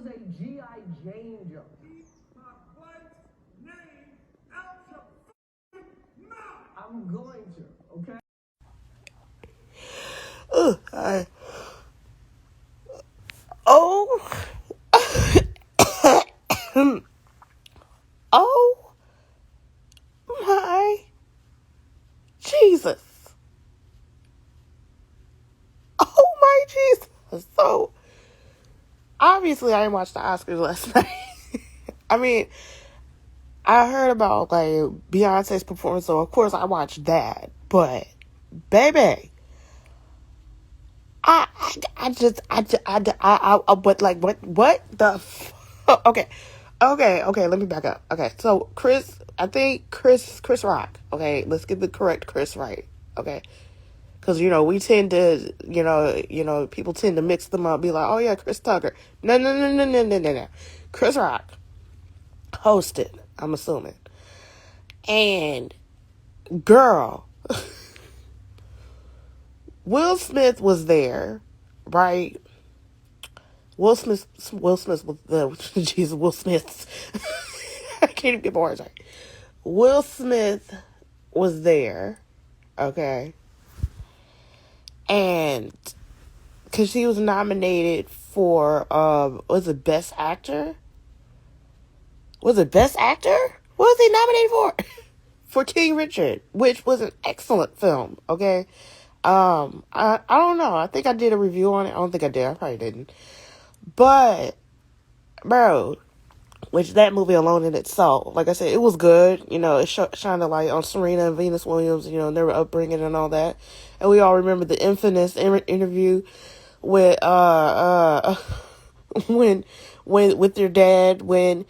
was a G.I. Jane joke. Keep my wife's name out your mouth. I'm going to, okay? Oh. Oh my Jesus. Oh my Jesus. So, obviously I didn't watch the Oscars last night. I mean, I heard about like Beyonce's performance, so of course I watched that. But, baby, but like, what the okay. Okay, let me back up. Okay, so Chris Rock. Okay, let's get the correct Chris right. Okay, because we tend to, people tend to mix them up, be like, oh yeah, Chris Tucker. No. Chris Rock hosted, I'm assuming. And girl, Will Smith was there, right? Will Smith was Jesus, Will Smith. I can't even get my words right. Will Smith was there, okay? And because he was nominated for, was it Best Actor? Was it Best Actor? What was he nominated for? For King Richard, which was an excellent film, okay? I don't know. I think I did a review on it. I don't think I did. I probably didn't. But, bro, which that movie alone in itself, like I said, it was good. It shined a light on Serena and Venus Williams, their upbringing and all that. And we all remember the infamous interview with, when with your dad, when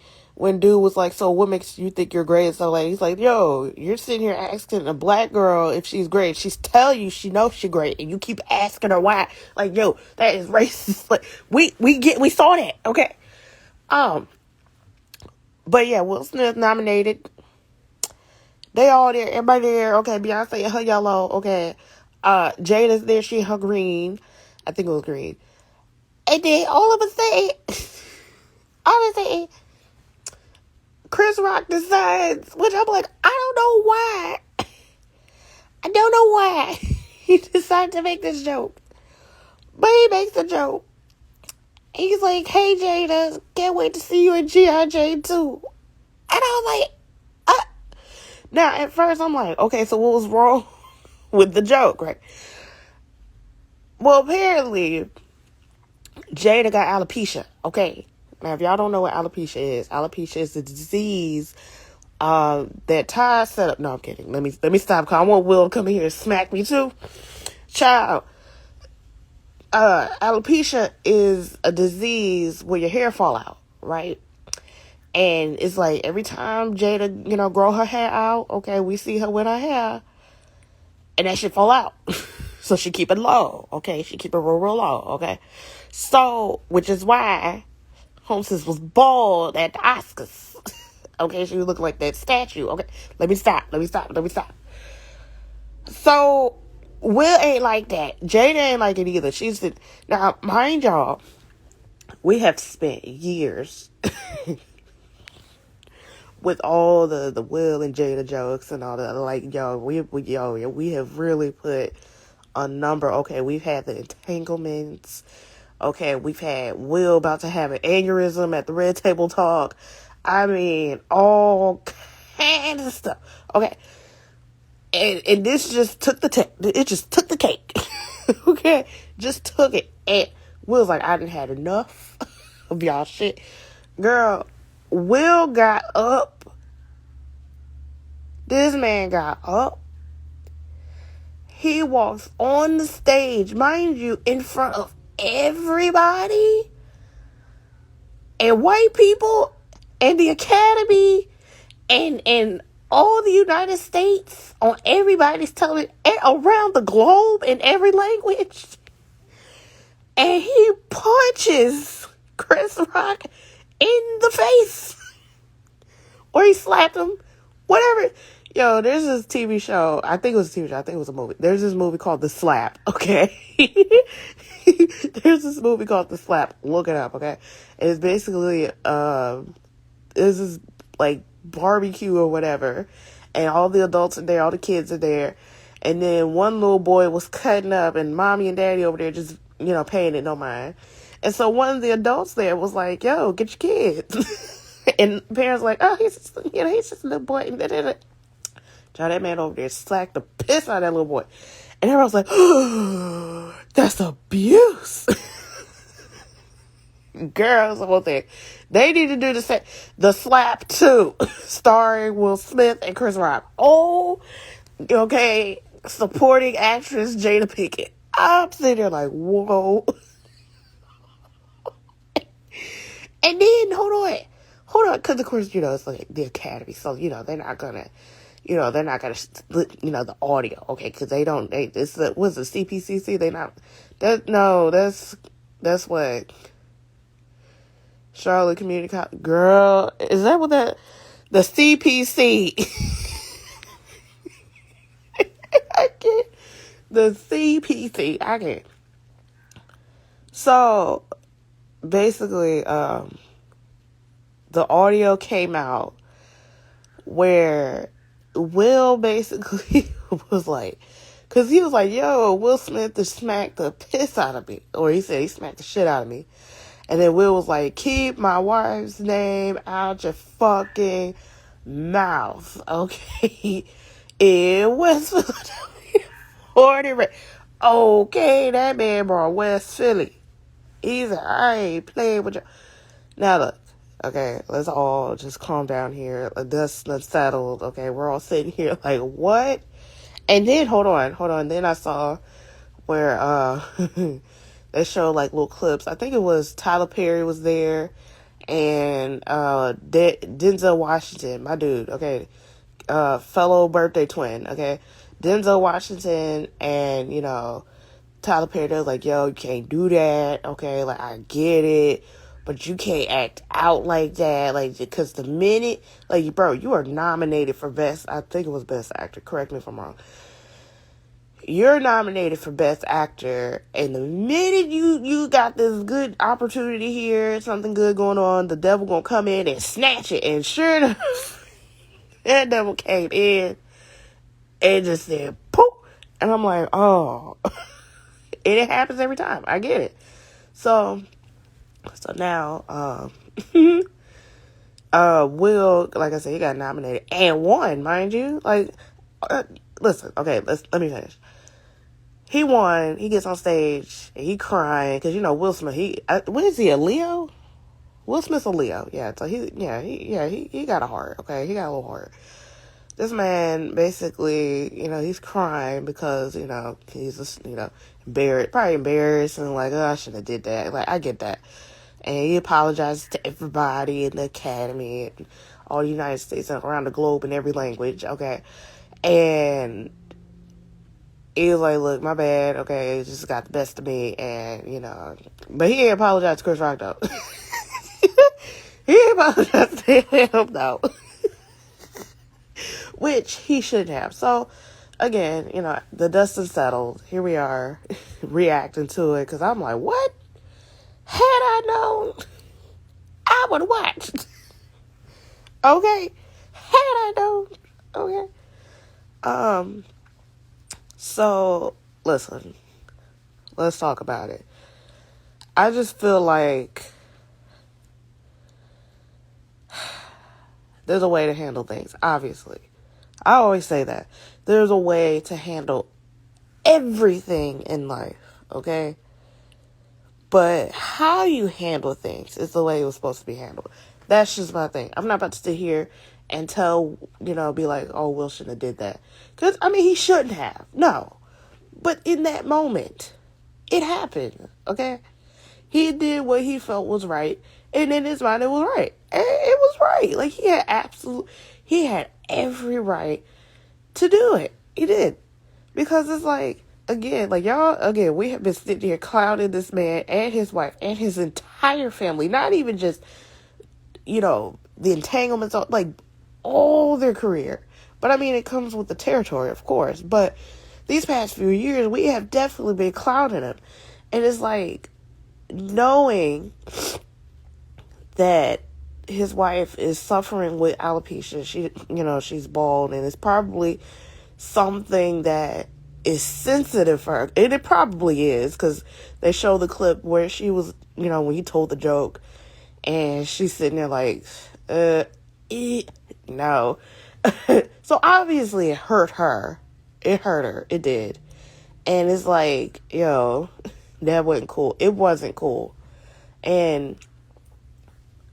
dude was like, so what makes you think you're great? So like, he's like, yo, you're sitting here asking a black girl if she's great. She's telling you she knows she's great, and you keep asking her why. Like, yo, that is racist. Like, we saw that, okay? But yeah, Will Smith nominated. They all there, everybody there. Okay, Beyonce in her yellow. Okay, Jada's there. She in her green. I think it was green. And then all of a sudden, Chris Rock decides, which I'm like, I don't know why he decided to make this joke. But he makes the joke. He's like, hey, Jada, can't wait to see you in G.I. Jane 2. And I was like, Now, at first, I'm like, okay, so what was wrong with the joke, right? Well, apparently, Jada got alopecia, okay? Now, if y'all don't know what alopecia is the disease that Ty set up. No, I'm kidding. Let me stop, because I want Will to come in here and smack me too. Child, alopecia is a disease where your hair fall out, right? And it's like every time Jada, grow her hair out, okay, we see her with her hair, and that shit fall out. So she keep it low, okay? She keep it real low, okay? So, which is why Holmes was bald at the Oscars. Okay, she looked like that statue. Okay, let me stop. So, Will ain't like that. Jada ain't like it either. Now, mind y'all, we have spent years with all the Will and Jada jokes and all that. Like, we have really put a number. Okay, we've had the entanglements. Okay, we've had Will about to have an aneurysm at the Red Table Talk. I mean, all kinds of stuff. Okay. And this just took it just took the cake. Okay? Just took it. And Will's like, I done had enough of y'all shit. Girl, Will got up. This man got up. He walks on the stage, mind you, in front of everybody and white people and the Academy and all the United States on everybody's television around the globe in every language. And he punches Chris Rock in the face. Or he slapped him. Whatever. Yo, there's this TV show. I think it was a TV show. I think it was a movie. There's this movie called The Slap, okay? There's this movie called The Slap. Look it up, okay? It's basically, this is like barbecue or whatever. And all the adults are there, all the kids are there. And then one little boy was cutting up and mommy and daddy over there just, paying it no mind. And so one of the adults there was like, yo, get your kids. And parents were like, oh, he's just a little boy. John, that man over there slacked the piss out of that little boy. And everyone was like, oh, that's abuse. Girls, the whole thing. They need to do the Slap 2, starring Will Smith and Chris Rock. Oh, okay, supporting actress Jada Pinkett. I'm sitting there like, whoa. And then, hold on, because of course, it's like the Academy, so, they're not gonna, split, the audio, okay, because what's the CPCC, that's what, Charlotte Community College, girl, is that what the CPC, I can't, the CPC, I can't, so, basically, the audio came out where Will basically was like, because he was like, yo, Will Smith just smacked the piss out of me. Or he said he smacked the shit out of me. And then Will was like, keep my wife's name out your fucking mouth. Okay. In West Philadelphia. Okay, that man brought West Philly. He said, I ain't playing with you. Now look, okay, let's all just calm down here. Let's settled. Okay, we're all sitting here like, what? And then, hold on. Then I saw where, they showed like little clips. I think it was Tyler Perry was there and, Denzel Washington, my dude, okay, fellow birthday twin, okay, Denzel Washington and, Tyler Perry, they was like, yo, you can't do that, okay, like, I get it, but you can't act out like that, like, because the minute, like, bro, you are nominated for I think it was Best Actor, correct me if I'm wrong, you're nominated for Best Actor, and the minute you got this good opportunity here, something good going on, the devil gonna come in and snatch it, and sure enough, that devil came in and just said, poof, and I'm like, oh, and it happens every time. I get it. So now, Will, like I said, he got nominated and won, mind you. Like, listen, okay, let me finish. He won. He gets on stage and he crying because Will Smith. What is he, a Leo? Will Smith's a Leo. Yeah. So he got a heart. Okay, he got a little heart. This man basically, he's crying because he's just probably embarrassed and like, oh, I shouldn't have did that. Like, I get that. And he apologizes to everybody in the Academy and all the United States and around the globe in every language. Okay, and he was like, look, my bad, okay, it just got the best of me, and, but he ain't apologized to Chris Rock, though. He ain't apologized to him, though. Which he shouldn't have. So, again, the dust is settled. Here we are, reacting to it, because I'm like, what? Had I known, I would have watched. Okay? Had I known. Okay? So, listen, let's talk about it. I just feel like there's a way to handle things, obviously. I always say that. There's a way to handle everything in life, okay? But how you handle things is the way it was supposed to be handled. That's just my thing. I'm not about to sit here and be like, oh, Will shouldn't have did that. Because, he shouldn't have. No. But in that moment, it happened, okay? He did what he felt was right, and in his mind, it was right. And it was right. Like, he had every right to do it. He did. Because it's like, we have been sitting here clowning this man and his wife and his entire family. Not even just, the entanglements, like, all their career. But I mean, it comes with the territory, of course. But these past few years, we have definitely been clowning him. And it's like, knowing that his wife is suffering with alopecia, she's bald, and it's probably something that is sensitive for her. And it probably is, because they show the clip where she was, when he told the joke, and she's sitting there like, no. So obviously it hurt her. It hurt her. It did. And it's like, that wasn't cool. It wasn't cool. And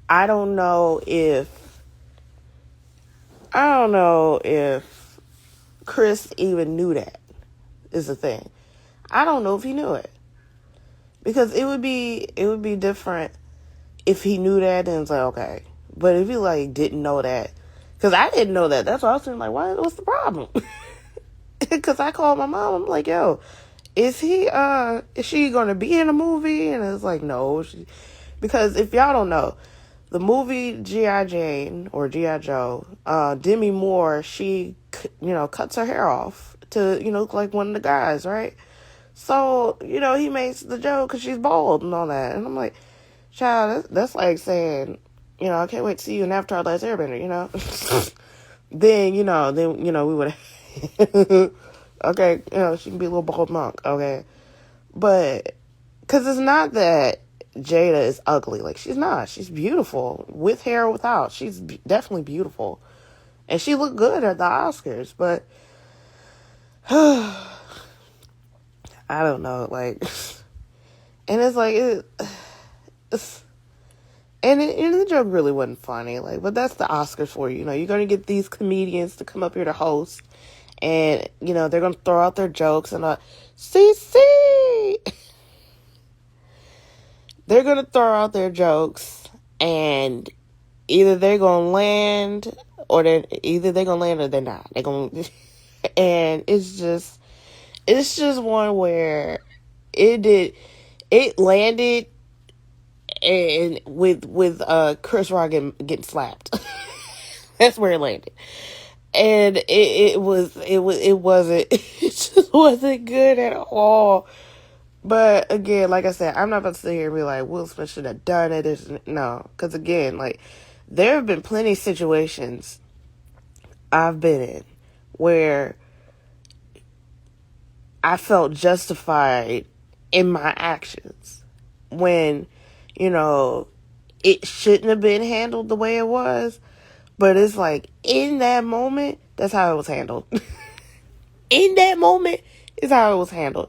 I don't know if Chris even knew that, is the thing. I don't know if he knew it. Because it would be different if he knew that and it's like, okay. But if he didn't know that, because I didn't know that. That's why I was saying, what's the problem? Because I called my mom. I'm like, yo, is she going to be in a movie? And it's like, no. Because if y'all don't know, the movie G.I. Jane or G.I. Joe, Demi Moore, she, cuts her hair off to, look like one of the guys, right? So, he makes the joke because she's bald and all that. And I'm like, child, that's like saying, I can't wait to see you in Avatar: Last Airbender, then, we would have, okay, she can be a little bald monk, okay? But, because it's not that Jada is ugly. She's not. She's beautiful. With hair or without. She's definitely beautiful. And she looked good at the Oscars, but I don't know, and it's like, and the joke really wasn't funny, but that's the Oscars for you. You're going to get these comedians to come up here to host, and, they're going to throw out their jokes, and, CC! They're going to throw out their jokes, and either they're going to land, or they're not. They're going to, and it's just one where it landed, and with Chris Rock getting slapped. That's where it landed. And it just wasn't good at all. But again, like I said, I'm not about to sit here and be like, Will Smith should have done it. No, because again, there have been plenty of situations I've been in where I felt justified in my actions when, it shouldn't have been handled the way it was. But it's in that moment, that's how it was handled. In that moment is how it was handled.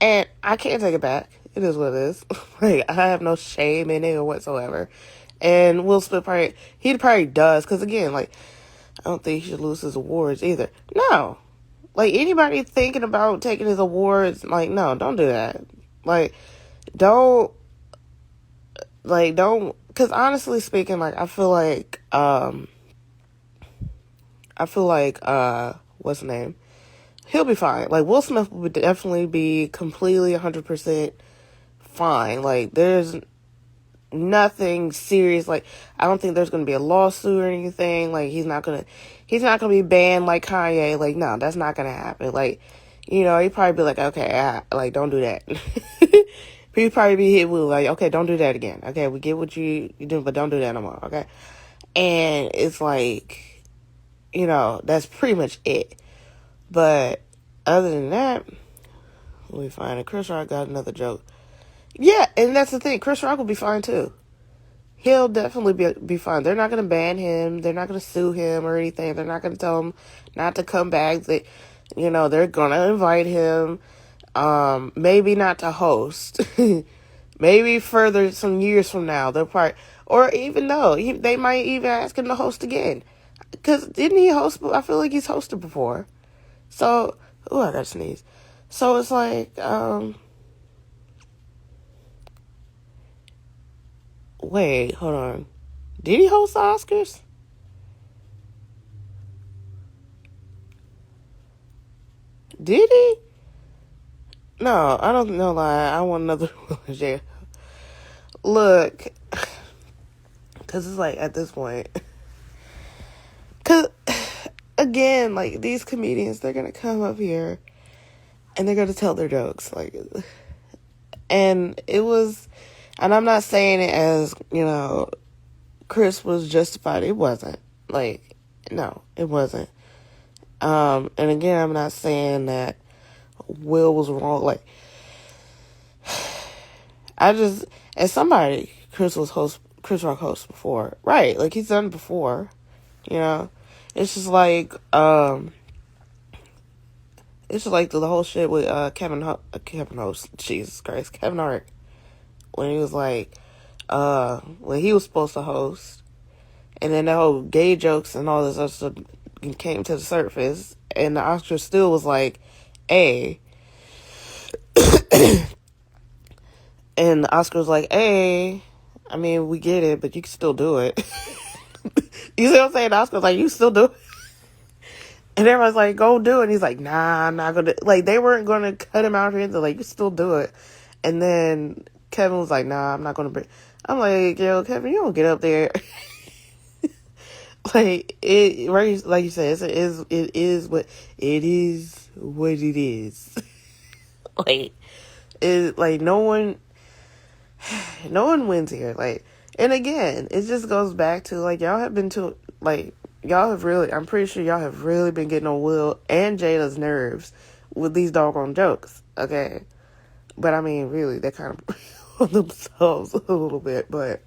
And I can't take it back. It is what it is. I have no shame in it or whatsoever. And Will Smith he probably does. Because again, I don't think he should lose his awards either. No. Anybody thinking about taking his awards, no, don't do that. Don't, because honestly speaking, I feel what's the name? He'll be fine. Will Smith would definitely be completely 100% fine. There's nothing serious. I don't think there's going to be a lawsuit or anything. He's not going to be banned like Kanye. No, that's not going to happen. He'd probably be okay, don't do that. He'd probably be hit with okay, don't do that again. Okay, we get what you do, but don't do that no more. Okay. And it's that's pretty much it. But other than that, let me find it. Chris Rock got another joke. Yeah, and that's the thing. Chris Rock will be fine too. He'll definitely be fine. They're not going to ban him. They're not going to sue him or anything. They're not going to tell him not to come back. They're going to invite him. Maybe not to host. Maybe further, some years from now, they'll probably, or even though they might even ask him to host again. Because didn't he host? I feel like he's hosted before. So, I gotta sneeze. So it's wait, hold on. Did he host the Oscars? Did he? No, I don't know. I want another jail. Look, because it's at this point. Because, again, like, these comedians, they're gonna come up here and they're gonna tell their jokes, like, and it was, and I'm not saying it as, Chris was justified. It wasn't. Like, no, it wasn't. And again, I'm not saying that Will was wrong. Like, as somebody, Chris Rock host before, right? Like, he's done it before, It's just like, the whole shit with Kevin Host, Jesus Christ, Kevin Hart, when he was like, when he was supposed to host, and then the whole gay jokes and all this other stuff came to the surface, and the Oscar still was like, hey, and the Oscar was like, hey, I mean, we get it, but you can still do it. You see what I'm saying? The Oscar was like, you still do it? And everybody's like, go do it. And he's like, nah, I'm not going to. Like, they weren't going to cut him out or anything. Like, you still do it. And then Kevin was like, nah, I'm not going to bring. I'm like, yo, Kevin, you don't get up there. Like, right, like you said, it is what it is. Like, no one wins here. Like, and again, it just goes back to, like, y'all have really, I'm pretty sure y'all have really been getting on Will and Jada's nerves with these doggone jokes, okay? But, I mean, really, they kind of on themselves a little bit, but,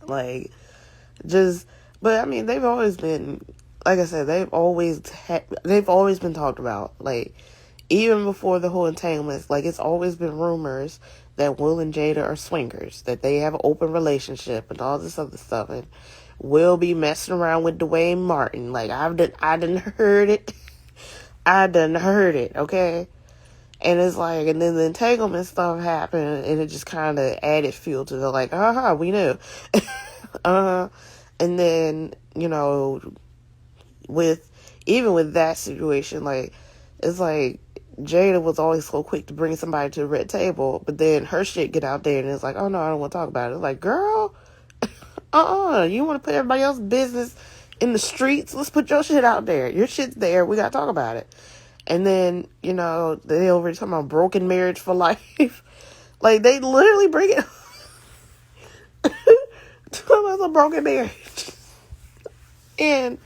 like, but, I mean, they've always been, like I said, they've always been talked about, like, even before the whole entanglements, like, it's always been rumors that Will and Jada are swingers, that they have an open relationship and all this other stuff, and Will be messing around with Dwayne Martin. Like, I done heard it. I done heard it, okay? And it's like, and then the entanglement stuff happened, and it just kind of added fuel to the, like, we knew. And then, even with that situation, like, it's like, Jada was always so quick to bring somebody to the red table, but then her shit get out there, and it's like, oh no, I don't want to talk about it. It's like, girl, you want to put everybody else's business in the streets? Let's put your shit out there. Your shit's there. We got to talk about it. And then, they already talking about broken marriage for life. Like, they literally bring it talking about a broken marriage. And,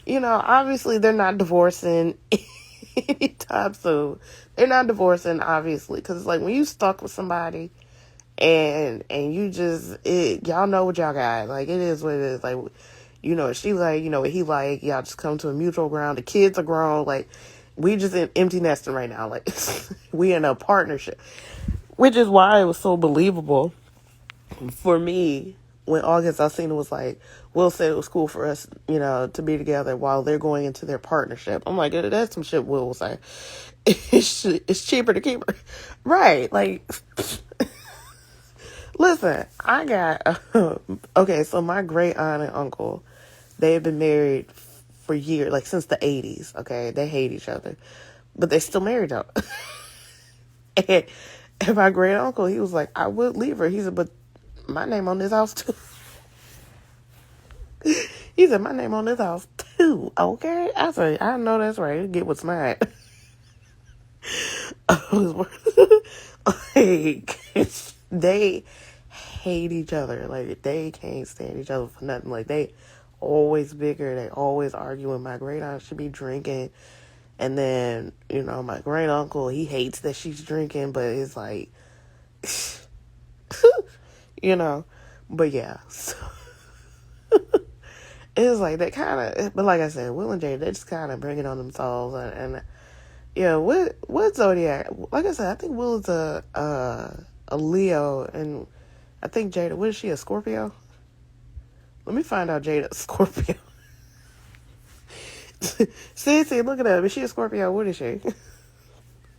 obviously they're not divorcing anytime soon. They're not divorcing, obviously, because it's like, when you stuck with somebody and you just, y'all know what y'all got. Like, it is what it is. Like, she like, what he like, y'all just come to a mutual ground. The kids are grown. Like, we just in empty nesting right now. Like, we in a partnership, which is why it was so believable for me when August Alsina was like, Will said it was cool for us, to be together while they're going into their partnership. I'm like, that's some shit Will will say. It's cheaper to keep her. Right. Like, listen, I got, okay, so my great aunt and uncle, they have been married for years, like since the 80s, okay? They hate each other, but they still married though. and my great uncle, he was like, I would leave her. He said, but my name on this house too. He said, my name on this house too, okay? I said, I know that's right. Get what's mine. Like, they hate each other. Like, they can't stand each other for nothing. Like, they always bicker. They always arguing. My great aunt should be drinking. And then, my great uncle, he hates that she's drinking, but it's like, but yeah. So, it's like, they kind of, but like I said, Will and Jada, they just kind of bring it on themselves. And yeah, what zodiac? Like I said, I think Will is a Leo, and I think Jada, what is she, a Scorpio? Let me find out Jada's Scorpio. See, look at that. Is she a Scorpio? What is she?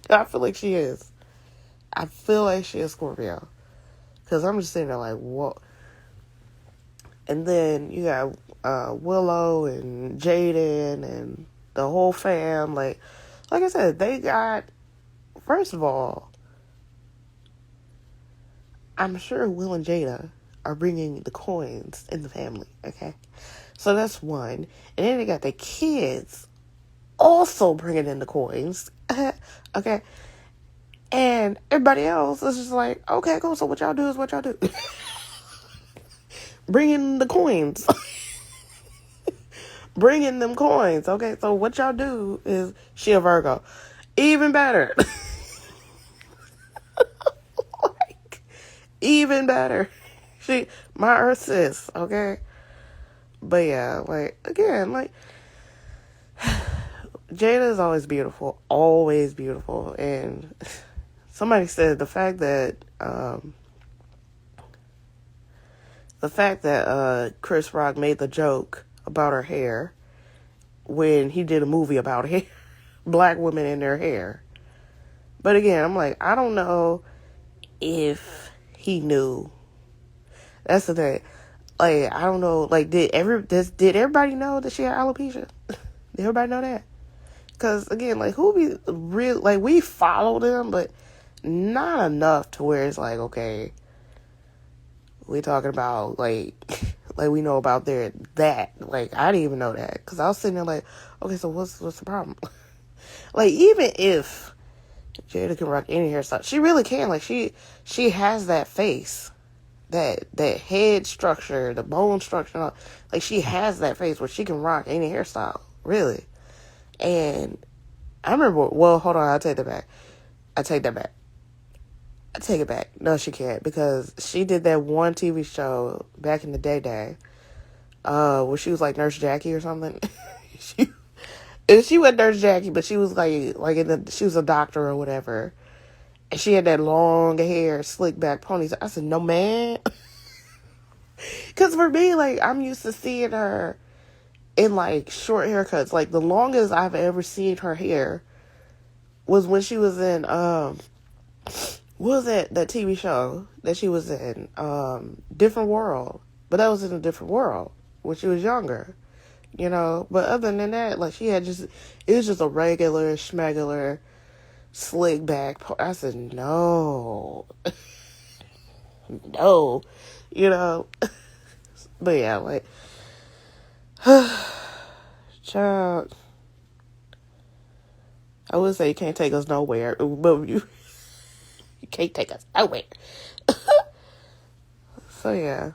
I feel like she is. I feel like she is Scorpio. Because I'm just sitting there like, what? And then you got Willow and Jaden and the whole fam. Like I said, they got, first of all, I'm sure Will and Jada are bringing the coins in the family, okay? So that's one. And then they got the kids also bringing in the coins. Okay. And everybody else is just like, okay, cool. So what y'all do is what y'all do. Bring in the coins. Bring in them coins. Okay. So what y'all do is, she a Virgo. Even better. Like, even better. She, my earth sis. Okay. But yeah, like, again, like, Jada is always beautiful. Always beautiful. And somebody said the fact that Chris Rock made the joke about her hair when he did a movie about hair, black women in their hair. But again, I'm like, I don't know if he knew. That's the thing. Like, I don't know. Like, did everybody know that she had alopecia? Did everybody know that? Because again, like, who be real? Like, we follow them, but not enough to where it's like, okay, we talking about like we know about that. Like, I didn't even know that, because I was sitting there like, okay, so what's the problem? Like, even if Jada can rock any hairstyle, she really can. Like, she has that face, that head structure, the bone structure. Like, she has that face where she can rock any hairstyle, really. And I remember, well, hold on, I take it back. No, she can't, because she did that one TV show back in the day, where she was like Nurse Jackie or something. she wasn't Nurse Jackie, but she was she was a doctor or whatever. And she had that long hair, slick back ponytail. I said, no, man. Because for me, like, I'm used to seeing her in, like, short haircuts. Like, the longest I've ever seen her hair was when she was in, what was that TV show that she was in? Different World. But that was in a different world when she was younger, you know? But other than that, like, it was just a regular, schmegular, slick back. I said, no. No. You know? But yeah, like, child, I would say you can't take us nowhere, but you can't take us nowhere. So yeah,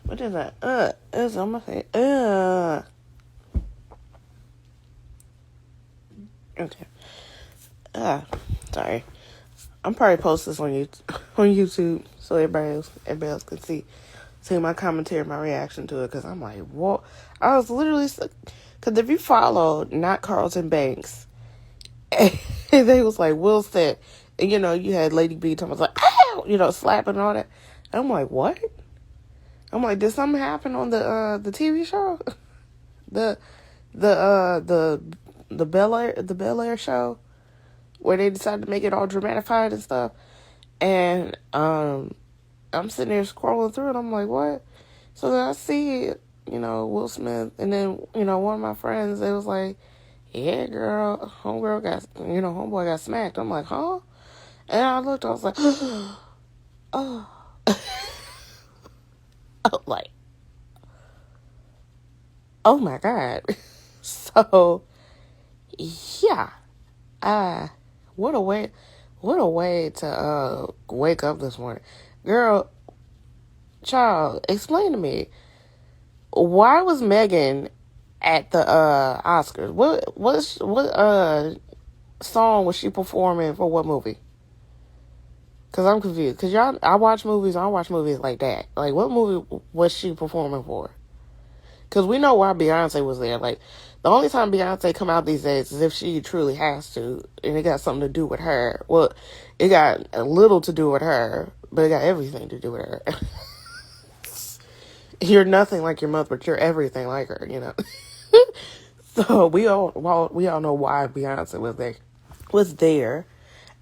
what is that? It's on my face. Okay. Sorry. I'm probably post this on YouTube so everybody else can see my commentary, my reaction to it, because I'm like, what? I was literally, because if you follow Not Carlton Banks, and they was like, Will said, and, you know, you had Lady B talking, like, ow, you know, slapping and all that. And I'm like, what? I'm like, did something happen on the TV show? the Bel Air show, where they decided to make it all dramatified and stuff. And I'm sitting there scrolling through it. I'm like, what? So then I see, you know, Will Smith, and then, you know, one of my friends, they was like, yeah, girl, homeboy got smacked. I'm like, huh? And I looked, I was like, oh. I'm like, oh my God. So, yeah. What a way to wake up this morning. Girl, child, explain to me, why was Megan at the Oscars? What song was she performing for what movie? Because I'm confused. Because I watch movies like that. Like, what movie was she performing for? Because we know why Beyonce was there. Like, the only time Beyonce come out these days is if she truly has to, and it got something to do with her. Well, it got a little to do with her, but it got everything to do with her. You're nothing like your mother, but you're everything like her, you know. So we all know why Beyonce was there.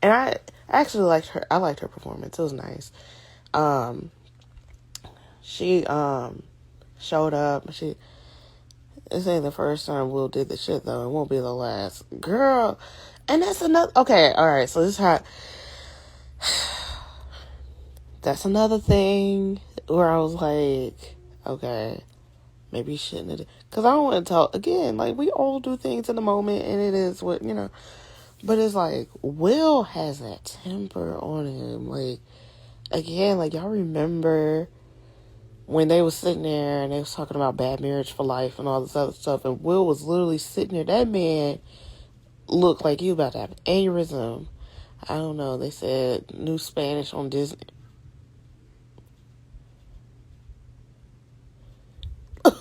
And I actually liked her. I liked her performance. It was nice. She showed up. This ain't the first time Will did the shit, though. It won't be the last. Girl. And that's another... Okay, alright. So this is how... That's another thing where I was like, okay. maybe he shouldn't have. Because I don't want to talk, again, like, we all do things in the moment, and it is what, But it's like, Will has that temper on him. Like, again, like, y'all remember when they was sitting there and they was talking about bad marriage for life and all this other stuff, and Will was literally sitting there. That man looked like he was about to have an aneurysm. I don't know. They said new Spanish on Disney.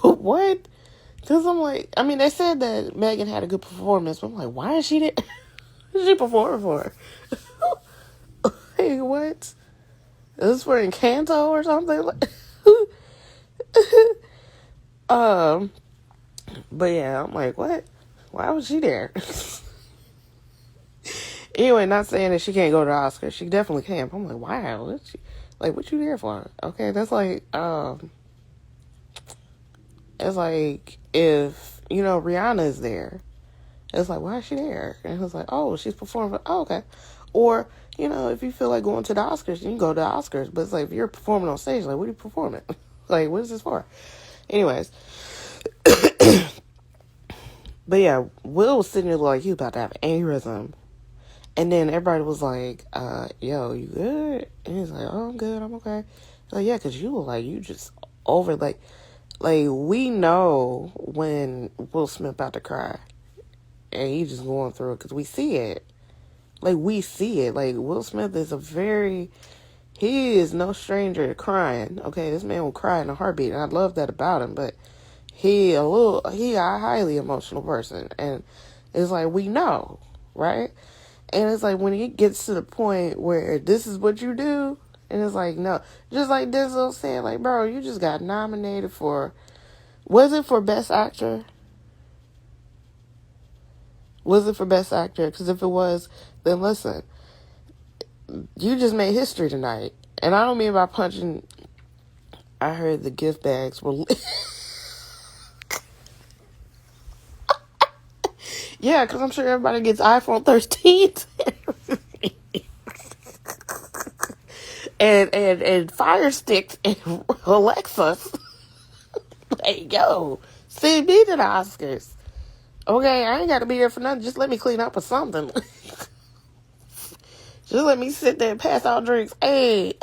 What? Because I'm like, I mean, they said that Megan had a good performance, but I'm like, why is she there? What is she performing for? Hey, what? Is this for Encanto or something? But yeah, I'm like, what? Why was she there? Anyway, not saying that she can't go to the Oscars. She definitely can. But I'm like, wow, what you there for? Okay, that's like, it's like if, Rihanna is there. It's like, why is she there? And it's like, oh, she's performing. Oh, okay. Or, if you feel like going to the Oscars, you can go to the Oscars. But it's like, if you're performing on stage, like, what are you performing? Like, what is this for? Anyways. But yeah, Will was sitting there like he was about to have an aneurysm. And then everybody was like, yo, you good? And he's like, oh, I'm good. I'm okay. Like, yeah, because you were like, you just over, like, we know when Will Smith about to cry. And he's just going through it because we see it. Like, we see it. Like, Will Smith is he is no stranger to crying. Okay, this man will cry in a heartbeat. And I love that about him. But he a highly emotional person. And it's like, we know, right? And it's like, when it gets to the point where this is what you do, and it's like, no. Just like Denzel said, like, bro, you just got nominated for, was it for Best Actor? Was it for Best Actor? Because if it was, then listen, you just made history tonight. And I don't mean by punching, I heard the gift bags were... Yeah, because I'm sure everybody gets iPhone 13s. and Fire Sticks and Alexas. Like, yo, send me to the Oscars. Okay, I ain't got to be there for nothing. Just let me clean up or something. Just let me sit there and pass out drinks. Hey.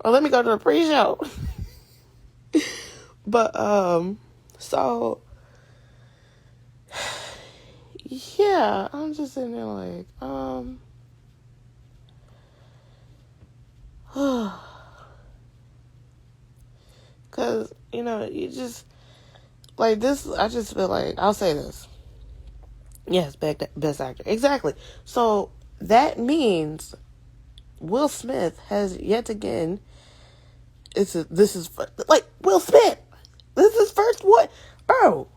Or let me go to the pre-show. But, so... yeah, I'm just sitting there like, because, you just, like, this, I just feel like, I'll say this. Yes, Best Actor. Exactly. So, that means Will Smith has yet again, this is, like, Will Smith, this is first one, bro.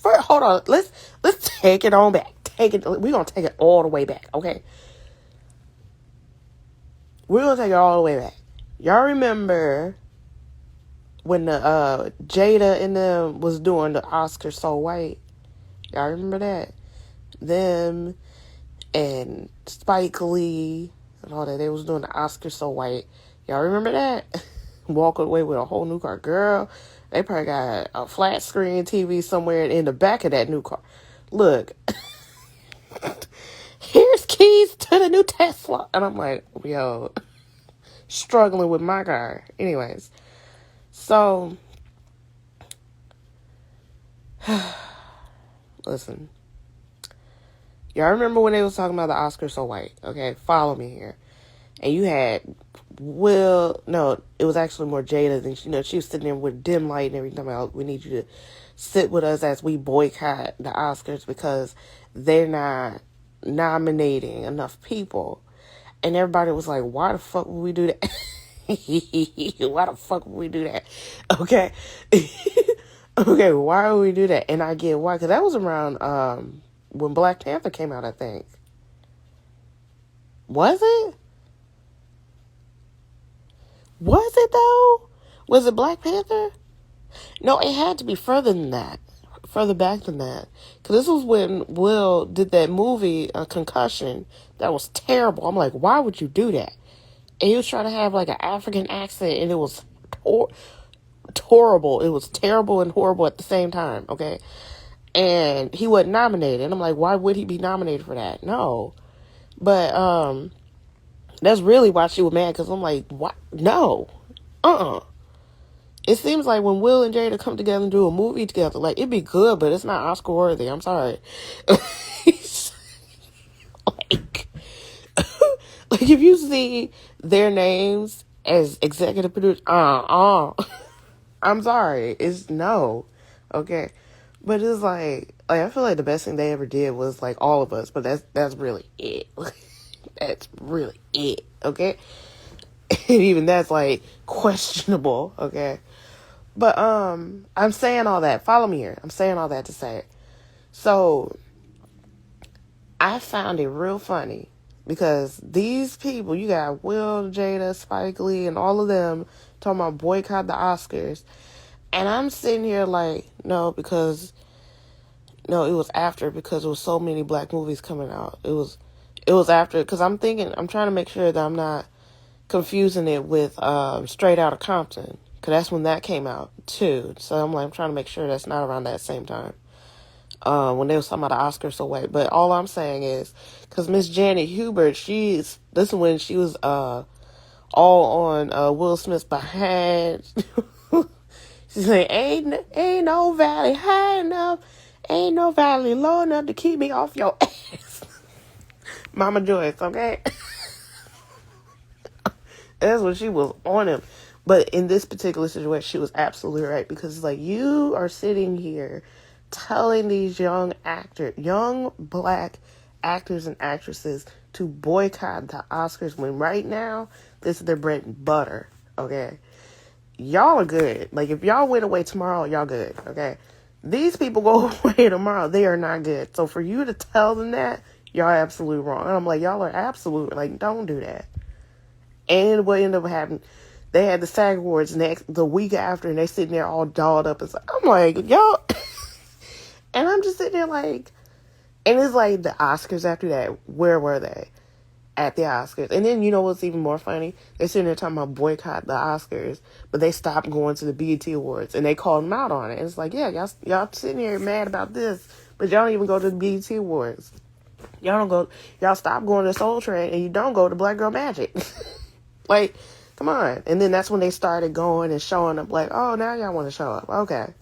Hold on, let's take it on back. We're gonna take it all the way back, okay? We're gonna take it all the way back. Y'all remember when the Jada and them was doing the Oscar So White? Y'all remember that? Them and Spike Lee and all that. They was doing the Oscar So White. Y'all remember that? Walking away with a whole new car. Girl, they probably got a flat screen TV somewhere in the back of that new car. Look, here's keys to the new Tesla. And I'm like, yo, struggling with my car. Anyways, so, listen. Y'all remember when they was talking about the Oscar So White? Okay, follow me here. And you had it was actually more Jada than, she was sitting there with dim light and everything. About, we need you to sit with us as we boycott the Oscars because they're not nominating enough people. And everybody was like, why the fuck would we do that? Why the fuck would we do that? Okay. Okay, why would we do that? And I get why, because that was around when Black Panther came out, I think. Was it? Was it though? Was it Black Panther? No, it had to be further than that. Further back than that. Because this was when Will did that movie, Concussion. That was terrible. I'm like, why would you do that? And he was trying to have like an African accent and it was horrible. It was terrible and horrible at the same time, okay? And he wasn't nominated. And I'm like, why would he be nominated for that? No. But that's really why she was mad, because I'm like, what? No. It seems like when Will and Jada come together and do a movie together, like, it'd be good, but it's not Oscar worthy. I'm sorry. like, like, if you see their names as executive producer, I'm sorry. It's no. Okay. But it's like I feel like the best thing they ever did was like All of Us, but that's really it. That's really it. Okay. And even that's like questionable. Okay. But I'm saying all that. Follow me here. I'm saying all that to say it. So I found it real funny because these people, you got Will, Jada, Spike Lee, and all of them talking about boycott the Oscars. And I'm sitting here like, no, it was after, because there was so many black movies coming out. It was after, because I'm trying to make sure that I'm not confusing it with Straight Outta Compton, because that's when that came out too. So I'm trying to make sure that's not around that same time. When they was talking about the Oscars, so wait. But all I'm saying is, because Miss Janet Hubert, this is when she was all on Will Smith's behind. She's saying, ain't no valley high enough, ain't no valley low enough to keep me off your ass. Mama Joyce, okay? That's when she was on him. But in this particular situation, she was absolutely right, because it's like, you are sitting here telling these young black actors and actresses to boycott the Oscars when right now this is their bread and butter. Okay, y'all are good. Like, if y'all went away tomorrow, y'all good. Okay, these people go away tomorrow, they are not good. So for you to tell them that, y'all are absolutely wrong. And I'm like, y'all are absolutely, like, don't do that. And what ended up happening, they had the SAG Awards the week after, and they sitting there all dolled up. I'm like, y'all. And I'm just sitting there like, and it's like the Oscars after that, where were they? At the Oscars. And then, you know what's even more funny? They're sitting there talking about boycott the Oscars, but they stopped going to the BET Awards, and they called them out on it. And it's like, yeah, y'all sitting here mad about this, but y'all don't even go to the BET Awards. Y'all stop going to Soul Train, and you don't go to Black Girl Magic. Like, come on. And then that's when they started going and showing up like, oh, now y'all want to show up. Okay.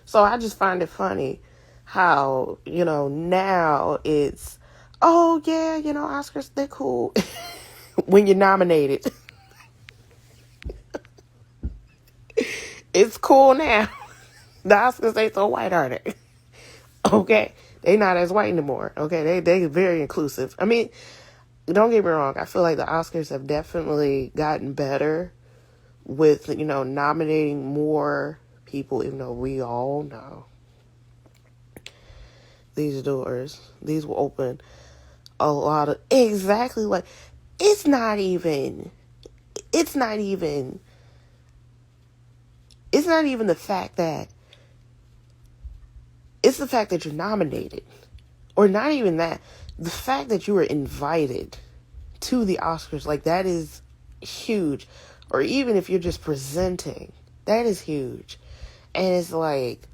So I just find it funny how, now it's, oh, yeah, Oscars, they're cool. When you're nominated. It's cool now. The Oscars ain't so white, are they? Okay. They not as white anymore. Okay. They very inclusive. I mean, don't get me wrong. I feel like the Oscars have definitely gotten better with, nominating more people, even though we all know these doors, these will open a lot of, exactly, like, it's not even the fact that, it's the fact that you're nominated, or not even that, the fact that you were invited to the Oscars, like, that is huge. Or even if you're just presenting, that is huge. And it's like,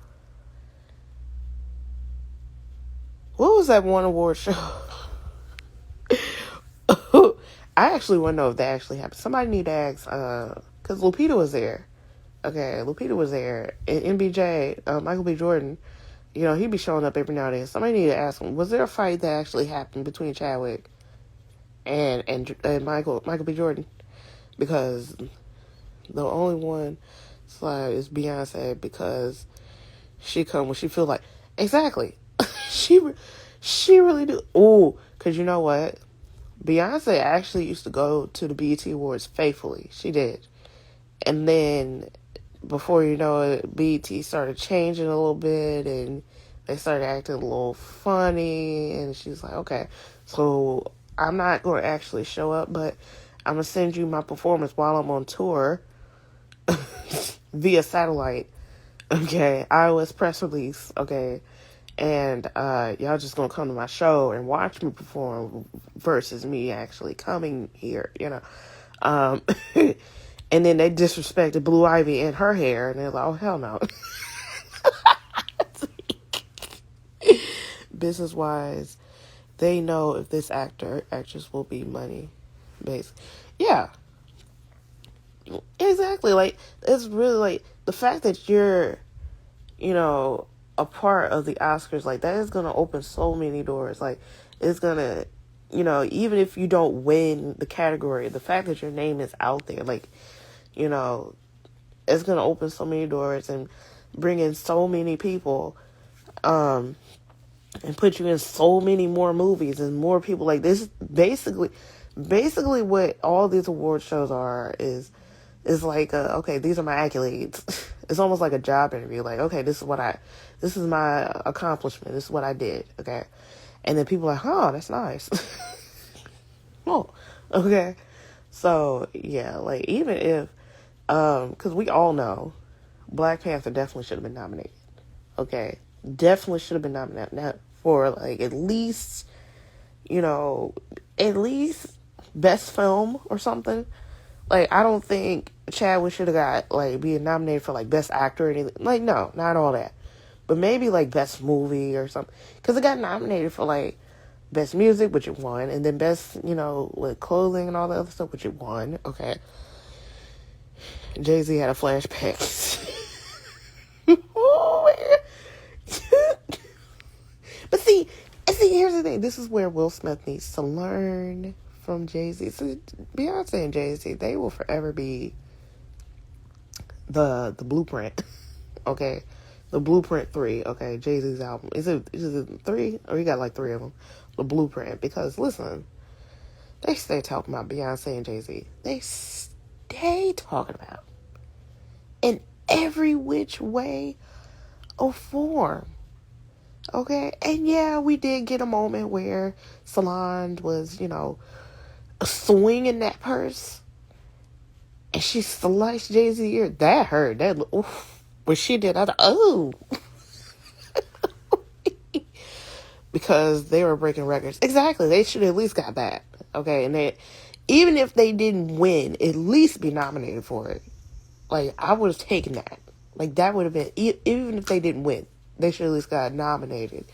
what was that one award show? I actually want to know if that actually happened. Somebody need to ask, because Lupita was there. Okay, Lupita was there. And MBJ, Michael B. Jordan, he'd be showing up every now and then. Somebody need to ask him, was there a fight that actually happened between Chadwick and Michael B. Jordan? Because the only one is Beyonce, because she come when she feel like, exactly. she really do. Ooh, because you know what? Beyonce actually used to go to the BET Awards faithfully. She did. And then, before you know it, BET started changing a little bit, and they started acting a little funny, and she's like, okay, so I'm not going to actually show up, but I'm going to send you my performance while I'm on tour via satellite. Okay, iOS press release. Okay, and y'all just gonna come to my show and watch me perform versus me actually coming here. And then they disrespected Blue Ivy and her hair, and they're like, oh, hell no. Business-wise, they know if this actress will be money-based. Yeah, exactly. Like, it's really, like, the fact that you're, a part of the Oscars, like, that is going to open so many doors. Like, it's going to, even if you don't win the category, the fact that your name is out there, like, it's going to open so many doors and bring in so many people, and put you in so many more movies and more people. Like, this basically what all these award shows are is like, okay, these are my accolades. It's almost like a job interview. Like, okay, this is my accomplishment. This is what I did. Okay. And then people are like, oh, that's nice. Oh, okay. So yeah, like, even if, cause we all know Black Panther definitely should have been nominated. Okay. Definitely should have been nominated for, like, at least best film or something. Like, I don't think Chadwick should have got, like, being nominated for, like, best actor or anything. Like, no, not all that. But maybe, like, best movie or something. Because it got nominated for, like, best music, which it won. And then best, with clothing and all the other stuff, which it won. Okay. Jay-Z had a flashback. Oh, man. But see, here's the thing. This is where Will Smith needs to learn from Jay-Z. So Beyonce and Jay-Z, they will forever be the blueprint. Okay, the Blueprint 3. Okay, Jay-Z's album. Is it 3? Or you got like 3 of them? The Blueprint. Because listen, they stay talking about Beyonce and Jay-Z. They stay talking about in every which way or form. Okay, and yeah, we did get a moment where Solange was, swinging that purse, and she sliced Jay-Z's ear. That hurt. That, oof. When she did, I thought, oh. Because they were breaking records. Exactly, they should have at least got that. Okay, and even if they didn't win, at least be nominated for it. Like, I would have taken that. Like, that would have been, even if they didn't win, they should at least got nominated.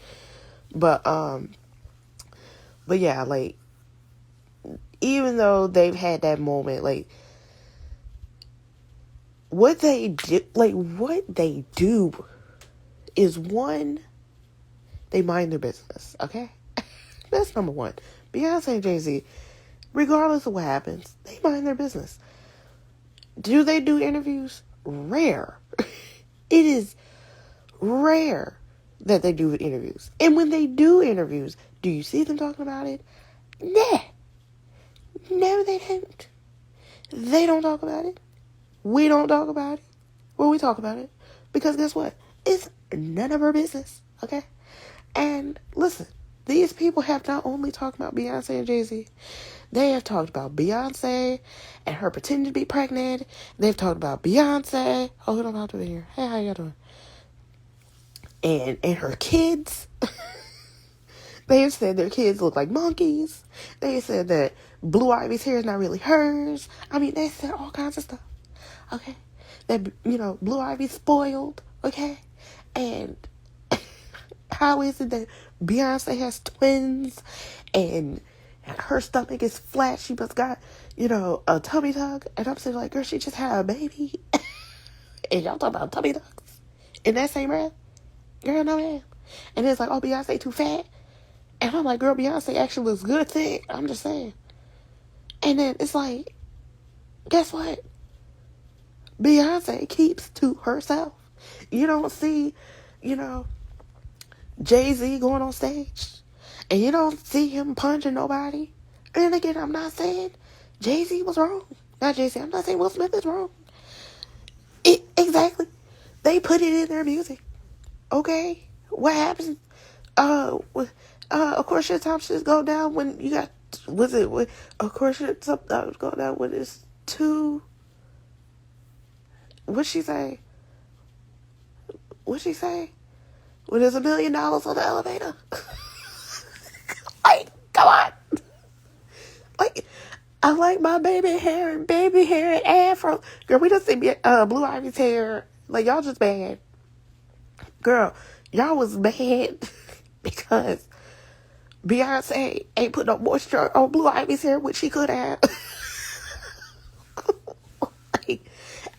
But yeah, like, even though they've had that moment, like, what they do is, one, they mind their business, okay? That's number one. Beyonce and Jay-Z, regardless of what happens, they mind their business. Do they do interviews? Rare. It is rare that they do interviews. And when they do interviews, do you see them talking about it? Nah. No, they don't. They don't talk about it. We don't talk about it. Well, we talk about it. Because guess what? It's none of our business. Okay? And listen, these people have not only talked about Beyonce and Jay-Z. They have talked about Beyonce and her pretending to be pregnant. They've talked about Beyonce. Oh, who don't have to be here? Hey, how y'all doing? And her kids. They have said their kids look like monkeys. They said that Blue Ivy's hair is not really hers. I mean, they said all kinds of stuff. Okay? That, Blue Ivy's spoiled. Okay? And how is it that Beyonce has twins and her stomach is flat? She must got, a tummy tuck. And I'm saying, like, girl, she just had a baby. And y'all talking about tummy tucks in that same breath? Girl, no, man. And it's like, oh, Beyonce too fat. And I'm like, girl, Beyonce actually looks good thick. I'm just saying. And then it's like, guess what? Beyonce keeps to herself. You don't see, Jay-Z going on stage. And you don't see him punching nobody. And again, I'm not saying Jay-Z was wrong. Not Jay-Z. I'm not saying Will Smith is wrong. Exactly. They put it in their music. Okay? What happens? Of course, your top shit go down when you got, of course, your top go down when it's two, what'd she say? When there's $1 million on the elevator? Like, come on. Like, I like my baby hair and afro. Girl, we just see Blue Ivy's hair. Like, y'all just bad. Girl, y'all was bad because Beyonce ain't put no moisture on Blue Ivy's hair, which she could have.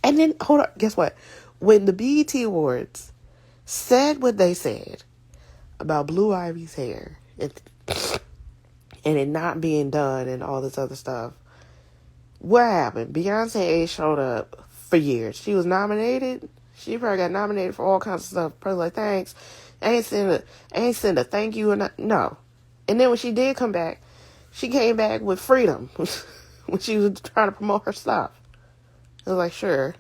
And then, hold on, guess what? When the BET Awards said what they said about Blue Ivy's hair and it not being done and all this other stuff, what happened? Beyonce ain't showed up for years. She was nominated. She probably got nominated for all kinds of stuff. Probably like, thanks. I ain't send a thank you or not. No. And then when she did come back, she came back with Freedom when she was trying to promote her stuff. I was like, sure.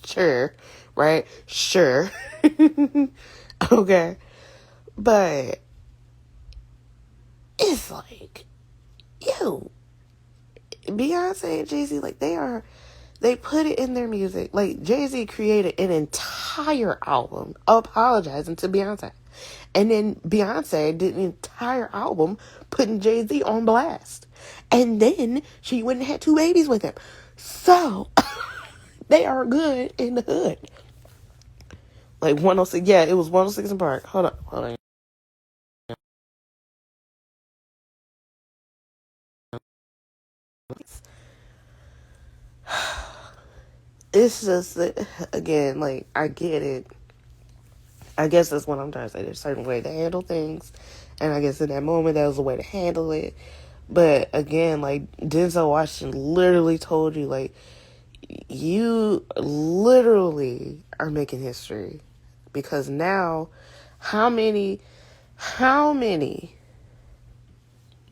Sure. Right? Sure. Okay. But it's like, ew. Beyonce and Jay-Z, like, they put it in their music. Like, Jay-Z created an entire album apologizing to Beyonce. And then Beyonce did an entire album putting Jay-Z on blast. And then she went and had 2 babies with him. So, they are good in the hood. Like 106, yeah, it was 106 in Park. Hold on. It's just, again, like, I get it. I guess that's what I'm trying to say. There's a certain way to handle things. And I guess in that moment, that was a way to handle it. But again, like, Denzel Washington literally told you, like, you literally are making history. Because now, how many,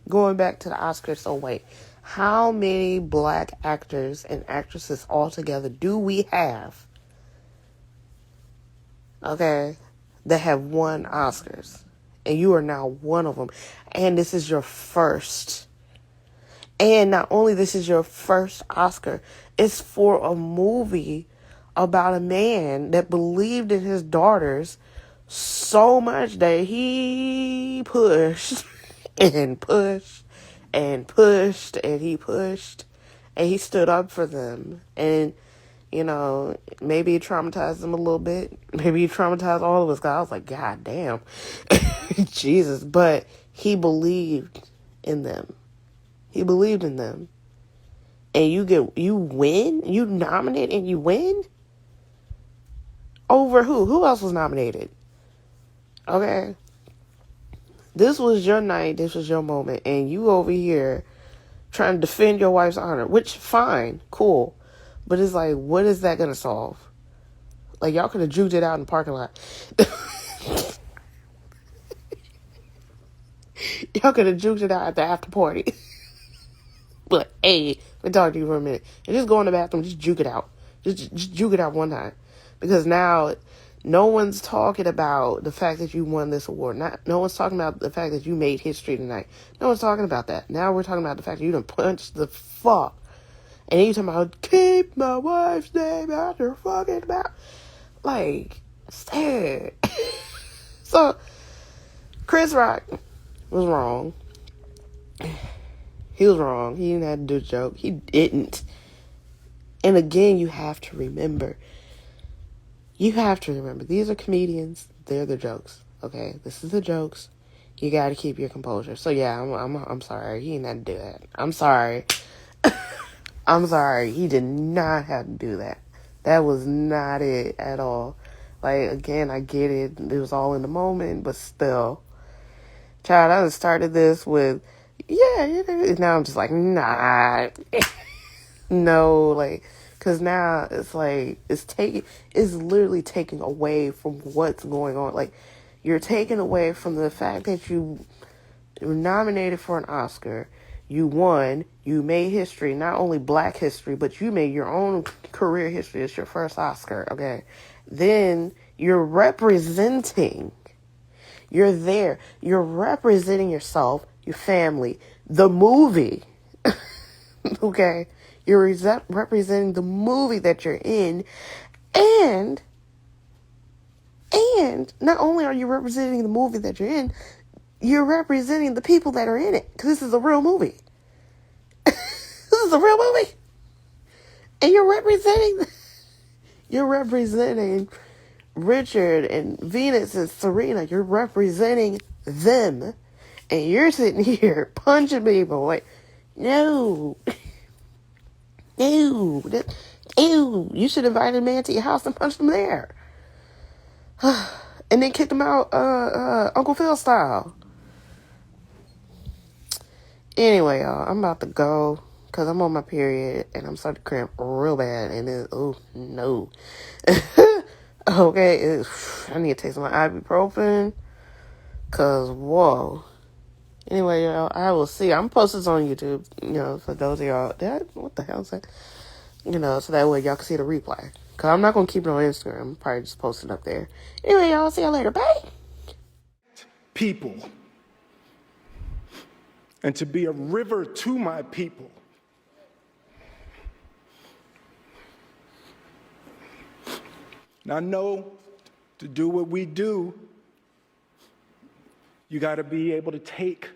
going back to the Oscars, so wait, how many black actors and actresses altogether do we have, okay, that have won Oscars? And you are now one of them. And this is your first. And not only this is your first Oscar, it's for a movie about a man that believed in his daughters so much that he pushed and pushed and pushed and he pushed and he stood up for them. And, you know, maybe it traumatized them a little bit. Maybe it traumatized all of us. 'Cause I was like, God damn. Jesus. But he believed in them. He believed in them. And you win? You nominate and you win? Over who? Who else was nominated? Okay. This was your night. This was your moment. And you over here trying to defend your wife's honor. Which, fine. Cool. But it's like, what is that going to solve? Like, y'all could have juked it out in the parking lot. Y'all could have juked it out at the after party. But, hey, let me talk to you for a minute. And just go in the bathroom, just juke it out. Just juke it out one time. Because now, no one's talking about the fact that you won this award. No one's talking about the fact that you made history tonight. No one's talking about that. Now we're talking about the fact that you done punched the fuck. And then you talking about, keep my wife's name out your fucking mouth. Like, sad. So, Chris Rock was wrong. He was wrong. He didn't have to do the joke. He didn't. And again, you have to remember. These are comedians. They're the jokes. Okay? This is the jokes. You gotta keep your composure. So yeah, I'm sorry. He didn't have to do that. I'm sorry. I'm sorry. He did not have to do that. That was not it at all. Like, again, I get it. It was all in the moment, but still. Child, I just started this with, yeah. Now I'm just like, nah. No, like, because now it's like, it's literally taking away from what's going on. Like, you're taking away from the fact that you were nominated for an Oscar. You won. You made history, not only black history, but you made your own career history. It's your first Oscar, okay? Then you're representing. You're there. You're representing yourself, your family, the movie, okay? You're representing the movie that you're in, and not only are you representing the movie that you're in, you're representing the people that are in it, because this is a real movie. this is a real movie. And you're representing Richard and Venus and Serena. You're representing them. And you're sitting here punching people. Like, no. No. Ew. You should invite a man to your house and punch them there. And then kick him out Uncle Phil style. Anyway, y'all, I'm about to go because I'm on my period and I'm starting to cramp real bad. And then, oh, no. Okay, I need to take some ibuprofen because, whoa. Anyway, y'all, I will see. I'm posting this on YouTube, for those of y'all. What the hell is that? So that way y'all can see the replay. Because I'm not going to keep it on Instagram. I'm probably just posting up there. Anyway, y'all, see y'all later. Bye. People. And to be a river to my people. Now, I know to do what we do, you got to be able to take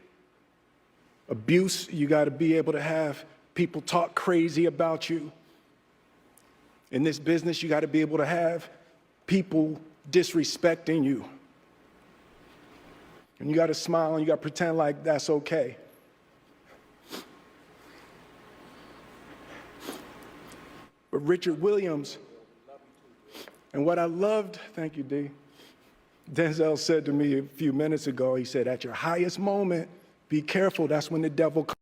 abuse. You got to be able to have people talk crazy about you. In this business, you got to be able to have people disrespecting you. And you got to smile and you got to pretend like that's okay. But Richard Williams, and what I loved, thank you, D. Denzel said to me a few minutes ago, he said, at your highest moment, be careful, that's when the devil comes.